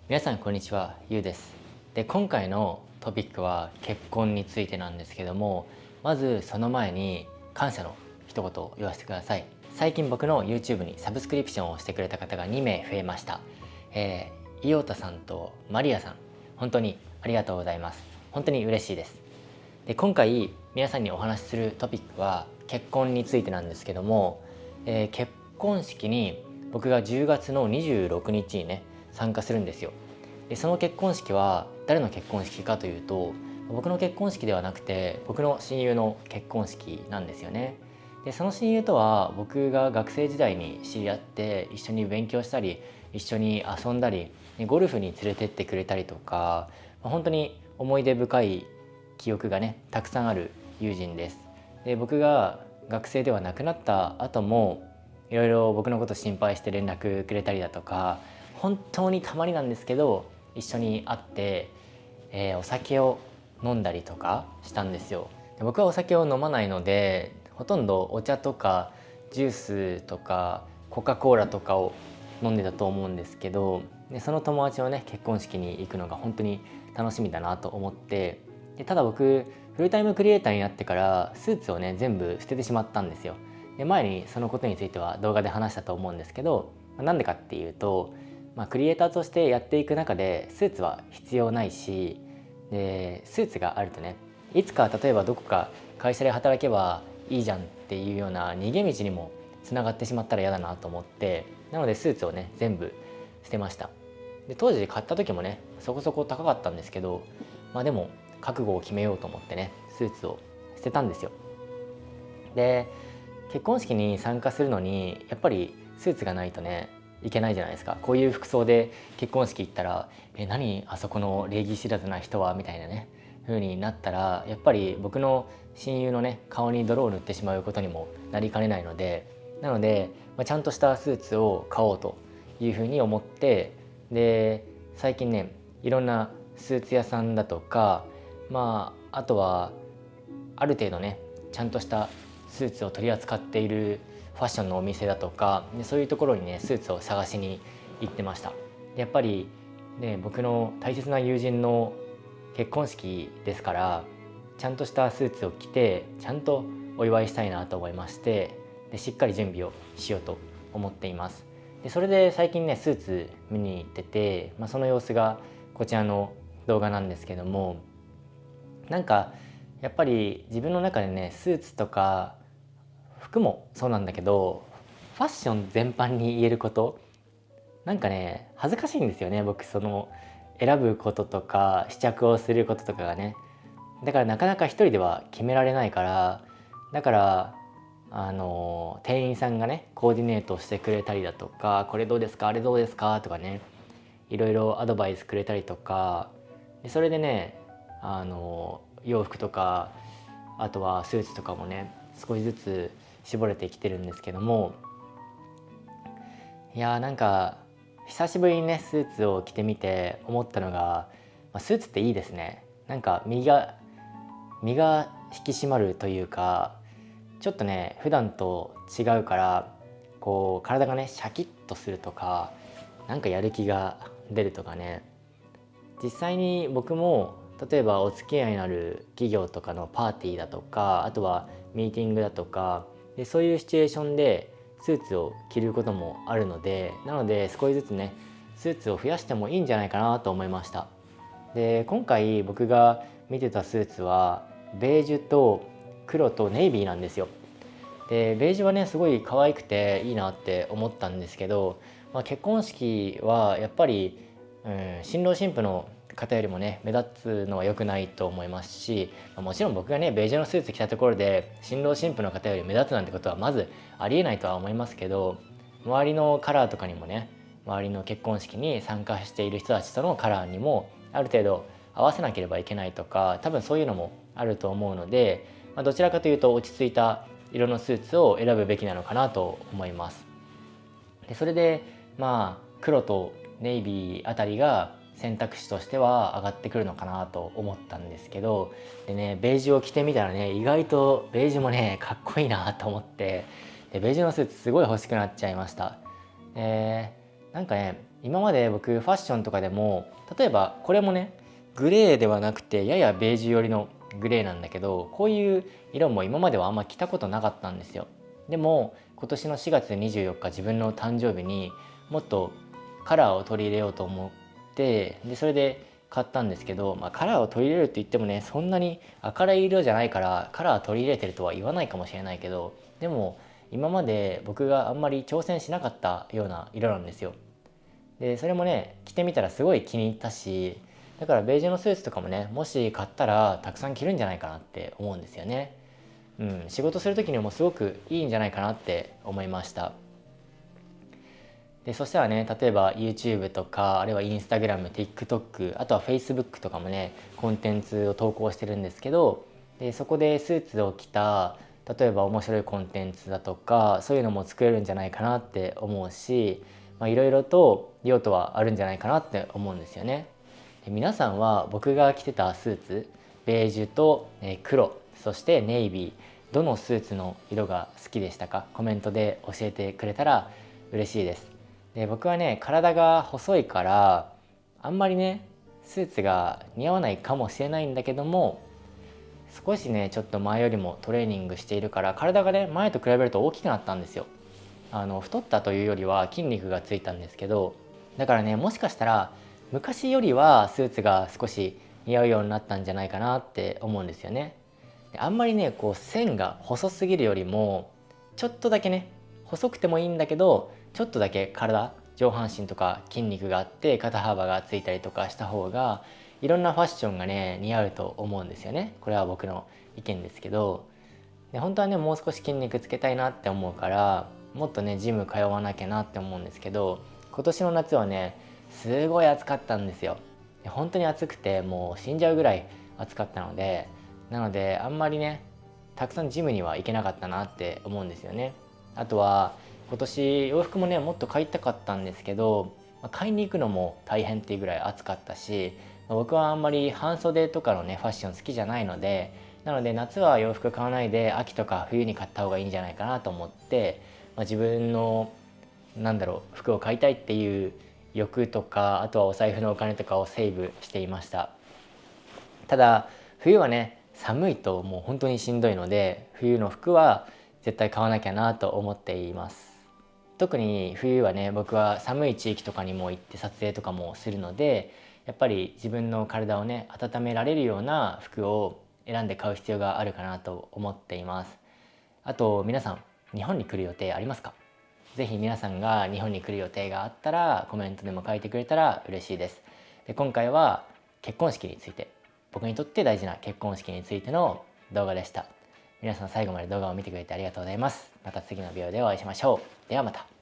皆さんこんにちは、ゆうです。で、今回のトピックは結婚についてなんですけども、まずその前に感謝の一言を言わせてください。最近僕の YouTube にサブスクリプションをしてくれた方が2名増えました。伊予田さんとマリアさん、本当にありがとうございます。本当に嬉しいです。で、今回皆さんにお話しするトピックは結婚についてなんですけども、結婚式に僕が10月の26日にね参加するんですよ。でその結婚式は誰の結婚式かというと、僕の結婚式ではなくて僕の親友の結婚式なんですよね。でその親友とは僕が学生時代に知り合って、一緒に勉強したり一緒に遊んだりゴルフに連れてってくれたりとか、本当に思い出深い記憶がねたくさんある友人です。で僕が学生ではなくなった後もいろいろ僕のこと心配して連絡くれたりだとか、本当にたまになんですけど一緒に会って、お酒を飲んだりとかしたんですよ。で僕はお酒を飲まないので、ほとんどお茶とかジュースとかコカ・コーラとかを飲んでたと思うんですけど、でその友達のね結婚式に行くのが本当に楽しみだなと思って、でただ僕フルタイムクリエイターになってからスーツをね全部捨ててしまったんですよ。で前にそのことについては動画で話したと思うんですけど、なんでかっていうと、クリエイターとしてやっていく中でスーツは必要ないし、でスーツがあるとね、いつか例えばどこか会社で働けばいいじゃんっていうような逃げ道にもつながってしまったら嫌だなと思って、なのでスーツをね全部捨てました。で当時買った時もねそこそこ高かったんですけど、でも覚悟を決めようと思ってねスーツを捨てたんですよ。で結婚式に参加するのにやっぱりスーツがないとねいけないじゃないですか。こういう服装で結婚式行ったら何あそこの礼儀知らずな人はみたいなね風になったら、やっぱり僕の親友のね顔に泥を塗ってしまうことにもなりかねないので、ちゃんとしたスーツを買おうというふうに思って、で最近ねいろんなスーツ屋さんだとか、あとはある程度ねちゃんとしたスーツを取り扱っているファッションのお店だとか、そういうところにねスーツを探しに行ってました。でやっぱりね僕の大切な友人の結婚式ですから、ちゃんとしたスーツを着てちゃんとお祝いしたいなと思いまして、でしっかり準備をしようと思っています。でそれで最近ねスーツ見に行ってて、その様子がこちらの動画なんですけども、やっぱり自分の中でねスーツとか服もそうなんだけど、ファッション全般に言えること、恥ずかしいんですよね。僕その選ぶこととか試着をすることとかがね、だからなかなか一人では決められないから、だから店員さんがねコーディネートしてくれたりだとか、これどうですかあれどうですかとかね、いろいろアドバイスくれたりとか、それでね洋服とかあとはスーツとかもね少しずつ絞れてきてるんですけども、いや久しぶりにねスーツを着てみて思ったのが、スーツっていいですね。身が引き締まるというか、ちょっとね普段と違うから、こう体がねシャキッとするとか、やる気が出るとかね。実際に僕も例えばお付き合いのある企業とかのパーティーだとか、あとはミーティングだとかで、そういうシチュエーションでスーツを着ることもあるので、少しずつねスーツを増やしてもいいんじゃないかなと思いました。で今回僕が見てたスーツはベージュと黒とネイビーなんですよ。でベージュはねすごい可愛くていいなって思ったんですけど、結婚式はやっぱり、新郎新婦の方よりもね目立つのは良くないと思いますし、もちろん僕がねベージュのスーツ着たところで新郎新婦の方より目立つなんてことはまずありえないとは思いますけど、周りのカラーとかにもね、周りの結婚式に参加している人たちとのカラーにもある程度合わせなければいけないとか、多分そういうのもあると思うので、どちらかというと落ち着いた色のスーツを選ぶべきなのかなと思います。でそれで黒とネイビーあたりが選択肢としては上がってくるのかなと思ったんですけど、でねベージュを着てみたらね、意外とベージュもねかっこいいなと思って、でベージュのスーツすごい欲しくなっちゃいました。今まで僕ファッションとかでも、例えばこれもねグレーではなくてややベージュ寄りのグレーなんだけど、こういう色も今まではあんま着たことなかったんですよ。でも今年の4月24日自分の誕生日にもっとカラーを取り入れようと思って、でそれで買ったんですけど、カラーを取り入れるって言ってもね、そんなに明るい色じゃないからカラー取り入れてるとは言わないかもしれないけど、でも今まで僕があんまり挑戦しなかったような色なんですよ。でそれもね着てみたらすごい気に入ったし、だからベージュのスーツとかもね、もし買ったらたくさん着るんじゃないかなって思うんですよね。仕事する時にもすごくいいんじゃないかなって思いました。でそしたらね、例えば YouTube とか、あるいは Instagram、TikTok、あとは Facebook とかもねコンテンツを投稿してるんですけど、でそこでスーツを着た例えば面白いコンテンツだとか、そういうのも作れるんじゃないかなって思うし、いろいろと用途はあるんじゃないかなって思うんですよね。で皆さんは僕が着てたスーツ、ベージュと黒、そしてネイビー、どのスーツの色が好きでしたか？コメントで教えてくれたら嬉しいです。で僕はね体が細いからあんまりねスーツが似合わないかもしれないんだけども、少しねちょっと前よりもトレーニングしているから体がね前と比べると大きくなったんですよ。太ったというよりは筋肉がついたんですけど、だからねもしかしたら昔よりはスーツが少し似合うようになったんじゃないかなって思うんですよね。あんまりねこう線が細すぎるよりも、ちょっとだけね細くてもいいんだけど、ちょっとだけ上半身とか筋肉があって肩幅がついたりとかした方が、いろんなファッションがね似合うと思うんですよね。これは僕の意見ですけど、で本当はねもう少し筋肉つけたいなって思うから、もっとねジム通わなきゃなって思うんですけど、今年の夏はねすごい暑かったんですよ。本当に暑くてもう死んじゃうぐらい暑かったので、あんまりねたくさんジムには行けなかったなって思うんですよね。あとは今年洋服もねもっと買いたかったんですけど、買いに行くのも大変っていうぐらい暑かったし、僕はあんまり半袖とかのねファッション好きじゃないので、夏は洋服買わないで秋とか冬に買った方がいいんじゃないかなと思って、自分の服を買いたいっていう欲とか、あとはお財布のお金とかをセーブしていました。ただ冬はね寒いともう本当にしんどいので、冬の服は絶対買わなきゃなと思っています。特に冬はね僕は寒い地域とかにも行って撮影とかもするので、やっぱり自分の体をね温められるような服を選んで買う必要があるかなと思っています。あと皆さん日本に来る予定ありますか？ぜひ皆さんが日本に来る予定があったらコメントでも書いてくれたら嬉しいです。で今回は結婚式について、僕にとって大事な結婚式についての動画でした。皆さん最後まで動画を見てくれてありがとうございます。また次のビデオでお会いしましょう。ではまた。